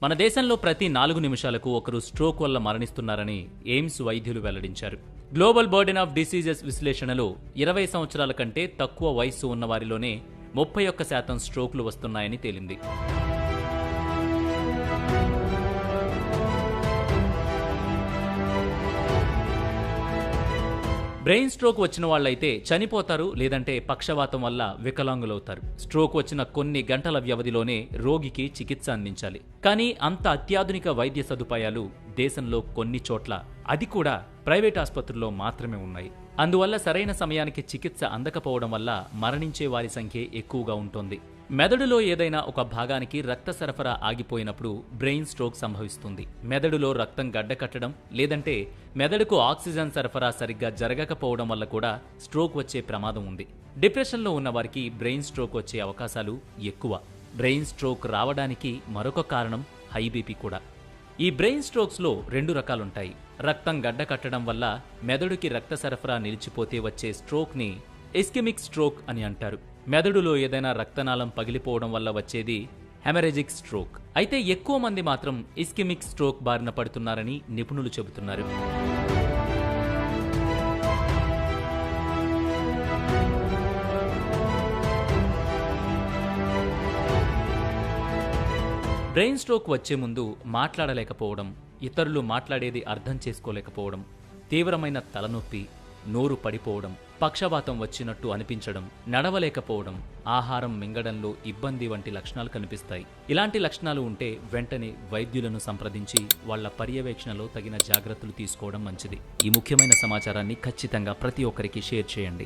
మన దేశంలో ప్రతి 4 నిమిషాలకు ఒకరు స్ట్రోక్ వల్ల మరణిస్తున్నారని ఎయిమ్స్ వైద్యులు వెల్లడించారు. గ్లోబల్ బర్డెన్ ఆఫ్ డిసీజెస్ విశ్లేషణలో 20 సంవత్సరాల కంటే తక్కువ వయస్సు ఉన్న వారిలోనే 31% స్ట్రోక్లు వస్తున్నాయని తేలింది. బ్రెయిన్ స్ట్రోక్ వచ్చిన వాళ్ళైతే చనిపోతారు, లేదంటే పక్షవాతం వల్ల వికలాంగులవుతారు. స్ట్రోక్ వచ్చిన కొన్ని గంటల వ్యవధిలోనే రోగికి చికిత్స అందించాలి. కానీ అంత అత్యాధునిక వైద్య సదుపాయాలు దేశంలో కొన్ని చోట్ల, అది కూడా ప్రైవేట్ ఆసుపత్రుల్లో మాత్రమే ఉన్నాయి. అందువల్ల సరైన సమయానికి చికిత్స అందకపోవడం వల్ల మరణించే వారి సంఖ్య ఎక్కువగా ఉంటుంది. మెదడులో ఏదైనా ఒక భాగానికి రక్త సరఫరా ఆగిపోయినప్పుడు బ్రెయిన్ స్ట్రోక్ సంభవిస్తుంది. మెదడులో రక్తం గడ్డకట్టడం, లేదంటే మెదడుకు ఆక్సిజన్ సరఫరా సరిగ్గా జరగకపోవడం వల్ల కూడా స్ట్రోక్ వచ్చే ప్రమాదం ఉంది. డిప్రెషన్లో ఉన్న వారికి బ్రెయిన్ స్ట్రోక్ వచ్చే అవకాశాలు ఎక్కువ. బ్రెయిన్ స్ట్రోక్ రావడానికి మరొక కారణం హై బీపీ కూడా. ఈ బ్రెయిన్ స్ట్రోక్స్లో 2 రకాలుంటాయి. రక్తం గడ్డకట్టడం వల్ల మెదడుకి రక్త సరఫరా నిలిచిపోతే వచ్చే స్ట్రోక్ని ఇస్కెమిక్ స్ట్రోక్ అని అంటారు. మెదడులో ఏదైనా రక్తనాళం పగిలిపోవడం వల్ల వచ్చేది హెమరేజిక్ స్ట్రోక్. అయితే ఎక్కువ మంది మాత్రం ఇస్కెమిక్ స్ట్రోక్ బారిన పడుతున్నారని నిపుణులు చెబుతున్నారు. బ్రెయిన్ స్ట్రోక్ వచ్చే ముందు మాట్లాడలేకపోవడం, ఇతరులు మాట్లాడేది అర్థం చేసుకోలేకపోవడం, తీవ్రమైన తలనొప్పి, నోరు పడిపోవడం, పక్షవాతం వచ్చినట్టు అనిపించడం, నడవలేకపోవడం, ఆహారం మింగడంలో ఇబ్బంది వంటి లక్షణాలు కనిపిస్తాయి. ఇలాంటి లక్షణాలు ఉంటే వెంటనే వైద్యులను సంప్రదించి వాళ్ల పర్యవేక్షణలో తగిన జాగ్రత్తలు తీసుకోవడం మంచిది. ఈ ముఖ్యమైన సమాచారాన్ని ఖచ్చితంగా ప్రతి ఒక్కరికి షేర్ చేయండి.